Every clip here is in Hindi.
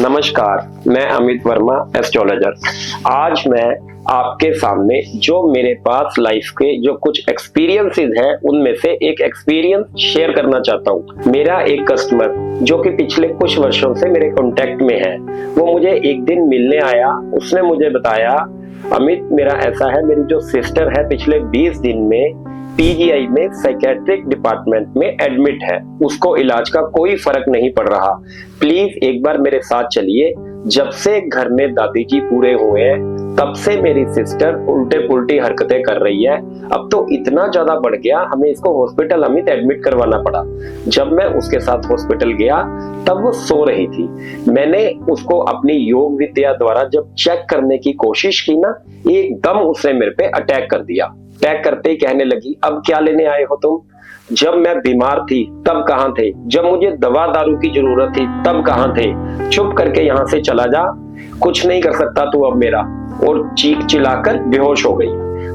नमस्कार, मैं अमित वर्मा एस्ट्रोलॉजर। आज मैं आपके सामने जो मेरे पास लाइफ के जो कुछ एक्सपीरियंसेस हैं उनमें से एक एक्सपीरियंस शेयर करना चाहता हूँ। मेरा एक कस्टमर जो कि पिछले कुछ वर्षों से मेरे कांटेक्ट में है, वो मुझे एक दिन मिलने आया। उसने मुझे बताया, अमित मेरा ऐसा है, मेरी जो सिस्टर है पिछले 20 दिन में पीजीआई में साइकेट्रिक डिपार्टमेंट में एडमिट है, उसको इलाज का कोई फर्क नहीं पड़ रहा। प्लीज एक बार मेरे साथ चलिए। जब से घर में दादी जी पूरे हुए हैं तब से मेरी सिस्टर उल्टे पुल्टी हरकतें कर रही है। अब तो इतना ज्यादा बढ़ गया, हमें इसको हॉस्पिटल अमित एडमिट करवाना पड़ा। जब मैं उसके साथ हॉस्पिटल गया तब वो सो रही थी। मैंने उसको अपनी योग विद्या द्वारा जब चेक करने की कोशिश की ना, एकदम उसने मेरे पे अटैक कर दिया। अटैक करते ही कहने लगी, अब क्या लेने आए हो तुम? जब मैं बीमार थी तब कहां थे? जब मुझे दवा दारू की जरूरत थी तब कहां थे? चुप करके यहाँ से चला जा, कुछ नहीं कर सकता तू अब मेरा। और चीख चिल्लाकर बेहोश हो गई।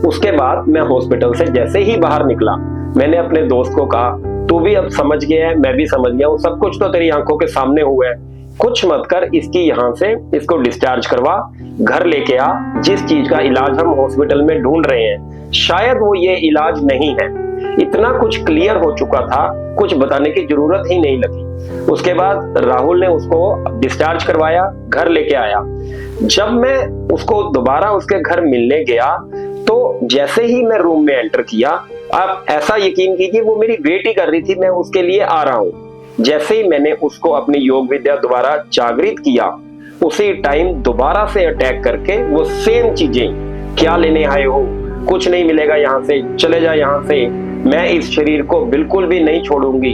उसके बाद मैं हॉस्पिटल से जैसे ही बाहर निकला, मैंने अपने दोस्त को कहा, तू भी अब समझ गया है, मैं भी समझ गया हूँ, सब कुछ तो तेरी आंखों के सामने हुआ है। कुछ मत कर, इसकी यहाँ से इसको डिस्चार्ज करवा, घर लेके आ। जिस चीज का इलाज हम हॉस्पिटल में ढूंढ रहे हैं शायद वो ये इलाज नहीं है। इतना कुछ क्लियर हो चुका था, कुछ बताने की जरूरत ही नहीं लगी। उसके बाद राहुल ने उसको डिस्चार्ज करवाया, घर लेके आया। जब मैं उसको दोबारा उसके घर मिलने गया तो जैसे ही मैं रूम में एंटर किया, आप ऐसा यकीन कीजिए वो मेरी वेट ही कर रही थी, मैं उसके लिए आ रहा हूँ। जैसे ही मैंने उसको अपनी योग विद्या द्वारा जागृत किया, उसी टाइम दोबारा से अटैक करके वो सेम चीजें, क्या लेने आए हो, कुछ नहीं मिलेगा यहाँ से, चले जा यहाँ से, मैं इस शरीर को बिल्कुल भी नहीं छोड़ूंगी,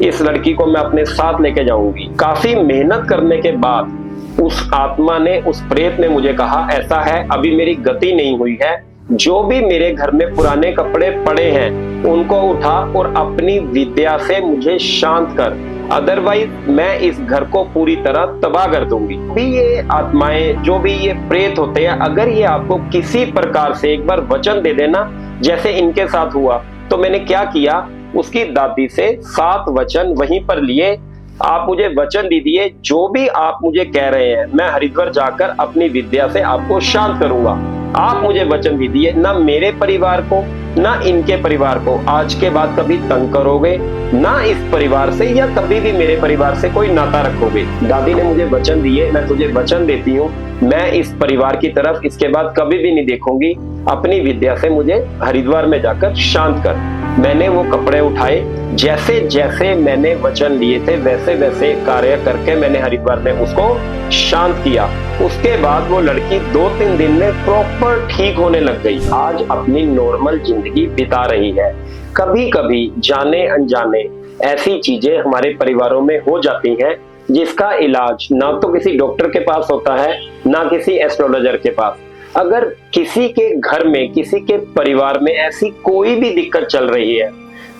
इस लड़की को मैं अपने साथ लेके जाऊंगी। काफी मेहनत करने के बाद उस आत्मा ने, उस प्रेत ने मुझे कहा, ऐसा है अभी मेरी गति नहीं हुई है, जो भी मेरे घर में पुराने कपड़े पड़े हैं उनको उठा और अपनी विद्या से मुझे शांत कर, अदरवाइज मैं इस घर को पूरी तरह तबाह कर दूंगी। भी ये आत्माएं, जो भी ये प्रेत होते हैं, अगर ये आपको किसी प्रकार से एक बार वचन दे देना, जैसे इनके साथ हुआ, तो मैंने क्या किया, उसकी दादी से 7 वचन वहीं पर लिए। आप मुझे वचन दीजिए, जो भी आप मुझे कह रहे हैं मैं हरिद्वार जाकर अपनी विद्या से आपको शांत करूंगा। आप मुझे वचन दीजिए, ना मेरे परिवार को ना इनके परिवार को आज के बाद कभी तंग करोगे, ना इस परिवार से या कभी भी मेरे परिवार से कोई नाता रखोगे। दादी ने मुझे वचन दिए, मैं तुझे वचन देती हूँ, मैं इस परिवार की तरफ इसके बाद कभी भी नहीं देखूंगी। अपनी विद्या से मुझे हरिद्वार में जाकर शांत कर। मैंने वो कपड़े उठाए, जैसे जैसे मैंने वचन लिए थे वैसे वैसे कार्य करके मैंने हरिद्वार में उसको शांत किया। उसके बाद वो लड़की 2-3 दिन में प्रॉपर ठीक होने लग गई। आज अपनी नॉर्मल जिंदगी बिता रही है। कभी कभी जाने अनजाने ऐसी चीजें हमारे परिवारों में हो जाती हैं जिसका इलाज ना तो किसी डॉक्टर के पास होता है ना किसी एस्ट्रोलॉजर के पास। अगर किसी के घर में, किसी के परिवार में ऐसी कोई भी दिक्कत चल रही है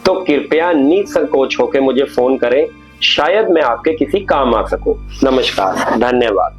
तो कृपया निसंकोच होकर मुझे फोन करें, शायद मैं आपके किसी काम आ सकूं। नमस्कार, धन्यवाद।